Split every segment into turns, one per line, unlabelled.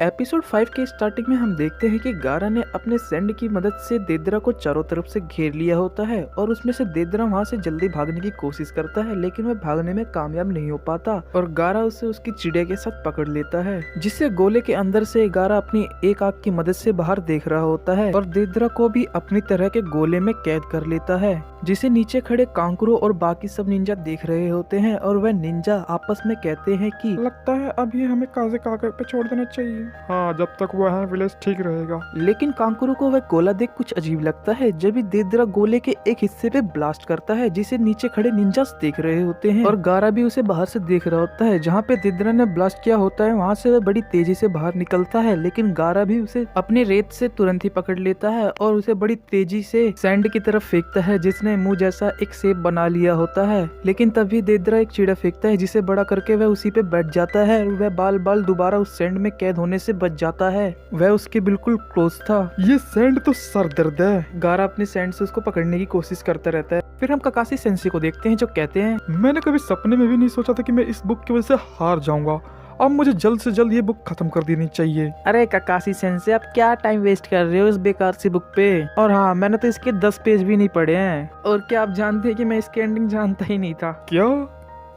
Episode 5 के starting में हम देखते हैं कि गारा ने अपने सैंड की मदद से देदरा को चारों तरफ से घेर लिया होता है और उसमें से देदरा वहां से जल्दी भागने की कोशिश करता है, लेकिन वह भागने में कामयाब नहीं हो पाता और गारा उसे उसकी चिड़िया के साथ पकड़ लेता है, जिससे गोले के अंदर से गारा अपनी एक आंख की मदद से बाहर देख रहा होता है और देदरा को भी अपनी तरह के गोले में कैद कर लेता है, जिसे नीचे खड़े कांकुरो और बाकी सब निंजा देख रहे होते हैं और वह निंजा आपस में कहते हैं कि
लगता है अभी हमें काजे कागे पे छोड़ देना चाहिए। हाँ, जब तक वो है विलेज ठीक रहेगा।
लेकिन कांकुरो को वह गोला देख कुछ अजीब लगता है जब भी देदरा गोले के एक हिस्से पे ब्लास्ट करता है, जिसे नीचे खड़े निंजास देख रहे होते हैं और गारा भी उसे बाहर से देख रहा होता है। जहाँ पे देदरा ने ब्लास्ट किया होता है वहाँ से वह बड़ी तेजी से बाहर निकलता है, लेकिन गारा भी उसे अपने रेत से तुरंत ही पकड़ लेता है और उसे बड़ी तेजी से सैंड की तरफ फेंकता है, जिसने मुंह जैसा एक शेप बना लिया होता है। लेकिन तभी देदरा एक चिड़ा फेंकता है जिसे बड़ा करके वह उसी पे बैठ जाता है और वह बाल बाल दोबारा उस सैंड में कैद होने से बच जाता है। वह उसके बिल्कुल क्लोज था।
ये सैंड तो सर दर्द है।
गारा अपने सैंड से उसको पकड़ने की कोशिश करता रहता है। फिर हम काकाशी सेंसी को देखते हैं जो कहते हैं,
मैंने कभी सपने में भी नहीं सोचा था कि मैं इस बुक की वजह से हार जाऊंगा। अब मुझे जल्द से जल्द ये बुक खत्म कर देनी चाहिए।
अरे काकाशी सेंसे, आप क्या टाइम वेस्ट कर रहे हो इस बेकार सी बुक पे। और हाँ, मैंने तो इसके 10 पेज भी नहीं पढ़े हैं। और क्या आप जानते हैं कि मैं इसकी एंडिंग जानता ही नहीं था।
क्या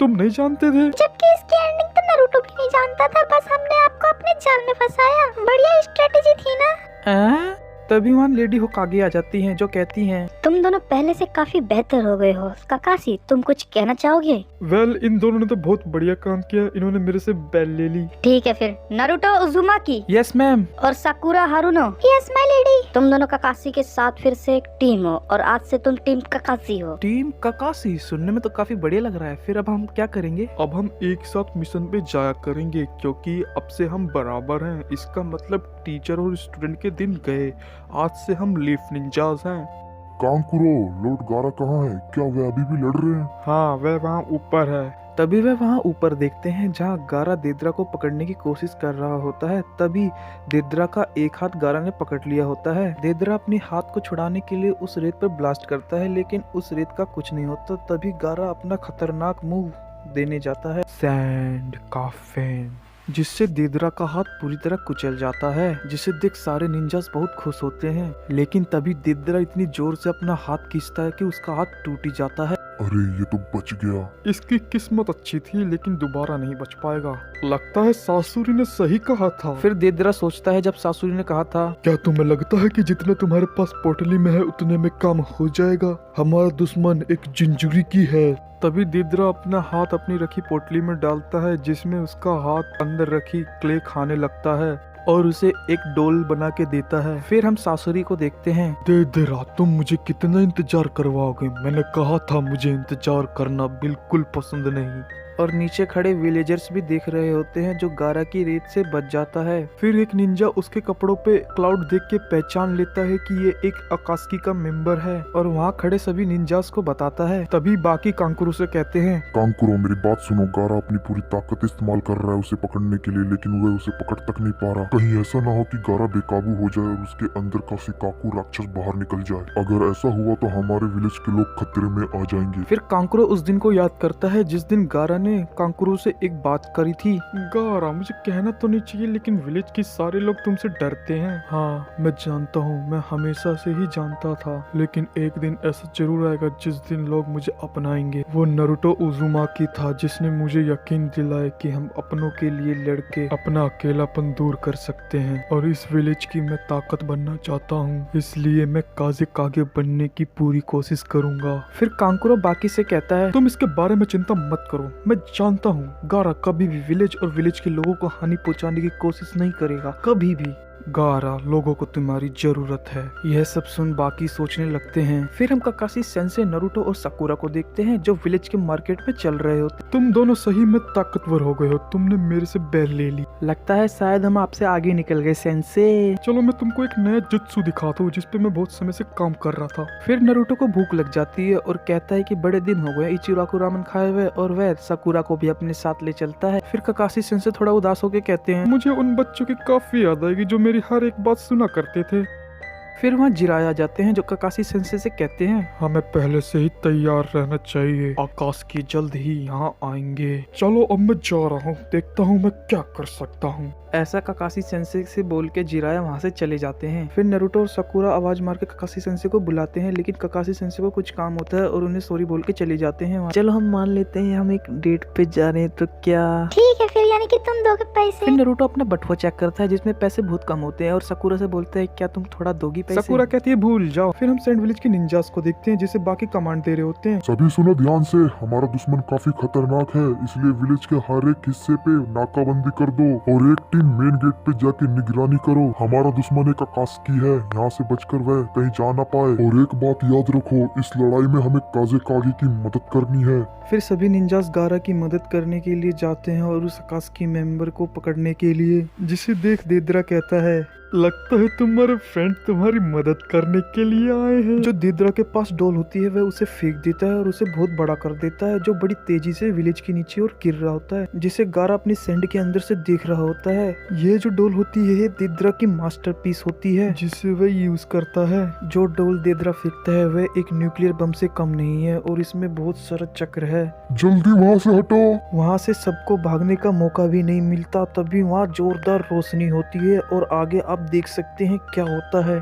तुम नहीं जानते थे?
जबकि इसकी एंडिंग तो नारुतो भी नहीं जानता था, बस हमने आपको अपने जाल में फंसाया। बढ़िया स्ट्रेटेजी थी ना।
तभी वहाँ लेडी होकागे आ जाती हैं जो कहती हैं,
तुम दोनों पहले से काफी बेहतर हो गए हो। काकाशी, तुम कुछ कहना चाहोगे?
वेल, इन दोनों ने तो बहुत बढ़िया काम किया। इन्होंने मेरे से बैल ले ली।
ठीक है फिर, नारुतो उजुमाकी
यस मैम
और Sakura Haruno. Yes my lady. तुम दोनों काकाशी के साथ फिर से एक टीम हो और आज से तुम टीम काकाशी हो।
टीम काकाशी सुनने में तो काफी बढ़िया लग रहा है। फिर अब हम क्या करेंगे?
अब हम एक साथ मिशन पे जाया करेंगे क्योंकि अब से हम बराबर हैं। इसका मतलब टीचर और स्टूडेंट के दिन गए। आज से हम लीफ निंजास हैं।
कांकुरो, लॉर्ड गारा कहाँ है? क्या वे अभी भी लड़ रहे हैं?
हाँ, वह वहाँ ऊपर है।
तभी वह वहाँ ऊपर देखते हैं जहाँ गारा देदरा को पकड़ने की कोशिश कर रहा होता है। तभी देदरा का एक हाथ गारा ने पकड़ लिया होता है। देदरा अपने हाथ को छुड़ाने के लिए उस रेत पर ब्लास्ट करता है, लेकिन उस रेत का कुछ नहीं होता। तभी गारा अपना खतरनाक मूव देने जाता है, सैंड काफिन, जिससे देदरा का हाथ पूरी तरह कुचल जाता है, जिसे देख सारे निंजास बहुत खुश होते हैं। लेकिन तभी देदरा इतनी जोर से अपना हाथ खींचता है कि उसका हाथ टूट ही जाता है।
अरे ये तो बच गया।
इसकी किस्मत अच्छी थी लेकिन दोबारा नहीं बच पाएगा। लगता है सासुरी ने सही कहा था।
फिर देदरा सोचता है जब सासुरी ने कहा था,
क्या तुम्हें लगता है कि जितना तुम्हारे पास पोटली में है उतने में काम हो जाएगा? हमारा दुश्मन एक जिंजुरी की है। तभी देदरा अपना हाथ अपनी रखी पोटली में डालता है, जिसमें उसका हाथ अंदर रखी क्ले खाने लगता है और उसे एक डोल बना के देता है। फिर हम सासुरी को देखते हैं, देदरा तुम मुझे कितना इंतजार करवाओगे? मैंने कहा था मुझे इंतजार करना बिल्कुल पसंद नहीं। और नीचे खड़े विलेजर्स भी देख रहे होते हैं जो गारा की रेत से बच जाता है। फिर एक निंजा उसके कपड़ों पे क्लाउड देख के पहचान लेता है कि ये एक अकास्की का मेंबर है और वहाँ खड़े सभी निंजास को बताता है। तभी बाकी कांकुरो से कहते हैं,
कांकुरो मेरी बात सुनो। गारा अपनी पूरी ताकत इस्तेमाल कर रहा है उसे पकड़ने के लिए, लेकिन वह उसे पकड़ तक नहीं पा रहा। कहीं ऐसा ना हो कि गारा बेकाबू हो जाए और उसके अंदर का शिकाकू राक्षस बाहर निकल जाए। अगर ऐसा हुआ तो हमारे विलेज के लोग खतरे में आ जाएंगे।
फिर कांकुरो उस दिन को याद करता है जिस दिन गारा ने कांकुरो से एक बात करी थी।
गारा, मुझे कहना तो नहीं चाहिए लेकिन विलेज के सारे लोग तुमसे डरते हैं। हाँ, मैं जानता हूँ, मैं हमेशा से ही जानता था, लेकिन एक दिन ऐसा जरूर आएगा जिस दिन लोग मुझे अपनाएंगे। वो नारुतो उजुमाकी था जिसने मुझे यकीन दिलाया कि हम अपनों के लिए लड़के अपना अकेलापन दूर कर सकते हैं और इस विलेज की मैं ताकत बनना चाहता हूँ, इसलिए मैं काजे कागे बनने की पूरी कोशिश करूंगा।
फिर कांकुरो बाकी से कहता है,
तुम इसके बारे में चिंता मत करो। मैं जानता हूँ गारा कभी भी विलेज और विलेज के लोगों को हानि पहुंचाने की कोशिश नहीं करेगा, कभी भी। गारा, लोगों को तुम्हारी जरूरत है।
यह सब सुन बाकी सोचने लगते हैं। फिर हम काकाशी सेंसे, नारुतो और साकुरा को देखते हैं जो विलेज के मार्केट में चल रहे होते।
तुम दोनों सही में ताकतवर हो गए हो। तुमने मेरे से बैल ले ली।
लगता है शायद हम आपसे आगे निकल गए सेंसे।
चलो मैं तुमको एक नया जुत्सु दिखाता हूँ जिसपे मैं बहुत समय से काम कर रहा था।
फिर नारुतो को भूख लग जाती है और कहता है कि बड़े दिन हो गए इचिराकु रामेन खाए हुए, और वह साकुरा को भी अपने साथ ले चलता है। फिर काकाशी सेंसे थोड़ा उदास होकर कहते हैं,
मुझे उन बच्चों की काफी याद आएगी जो मेरी हर एक बात सुना करते थे।
फिर वहाँ जिराया जाते हैं जो काकाशी सेंसे से कहते हैं,
हमें पहले से ही तैयार रहना चाहिए, आकाश की जल्द ही यहाँ आएंगे। चलो अब मैं जा रहा हूँ, देखता हूँ मैं क्या कर सकता हूँ।
ऐसा काकाशी सेंसे से बोल के जिराया वहाँ से चले जाते हैं। फिर नारुतो और साकुरा आवाज मार के काकाशी सेंसे को बुलाते हैं, लेकिन काकाशी सेंसे को कुछ काम होता है और उन्हें सॉरी बोल के चले जाते हैं वहाँ। चलो हम मान लेते हैं हम एक डेट पे जा रहे हैं, तो क्या
ठीक है फिर, यानी कि तुम दोगे पैसे।
फिर नारुतो अपना बटुआ चेक करता है जिसमें पैसे बहुत कम होते हैं और साकुरा से बोलता है क्या तुम थोड़ा दोगी पैसे।
साकुरा कहती है भूल जाओ। फिर हम सैंड विलेज के निंजास को देखते हैं जिसे बाकी कमांड दे रहे होते हैं।
सभी सुनो ध्यान से, हमारा दुश्मन काफी खतरनाक है, इसलिए विलेज के हर एक हिस्से पे नाकाबंदी कर दो और एक टीम मेन गेट पे जाके निगरानी करो। हमारा दुश्मन एक आकाशिकी है, यहाँ से बचकर वह कहीं जा ना पाए। और एक बात याद रखो, इस लड़ाई में हमें काजे की मदद करनी है।
फिर सभी निंजास गारा की मदद करने के लिए जाते हैं और उस आकाशिकी मेंबर को पकड़ने के लिए,
जिसे देख देदरा कहता है लगता है तुम्हारे फ्रेंड तुम्हारी मदद करने के लिए आए हैं।
जो देदरा के पास डॉल होती है वह उसे फेंक देता है और उसे बहुत बड़ा कर देता है, जो बड़ी तेजी से विलेज के नीचे और गिर रहा होता है, जिसे गारा अपनी सैंड के अंदर से देख रहा होता है। ये जो डॉल होती है देदरा की मास्टरपीस होती है
जिसे वह यूज करता है।
जो डॉल देदरा फेंकता है वह एक न्यूक्लियर बम से कम नहीं है और इसमें बहुत सारा चक्र है।
जल्दी वहाँ से हटो।
वहाँ से सबको भागने का मौका भी नहीं मिलता, तभी वहाँ जोरदार रोशनी होती है और आगे आप देख सकते हैं क्या होता है।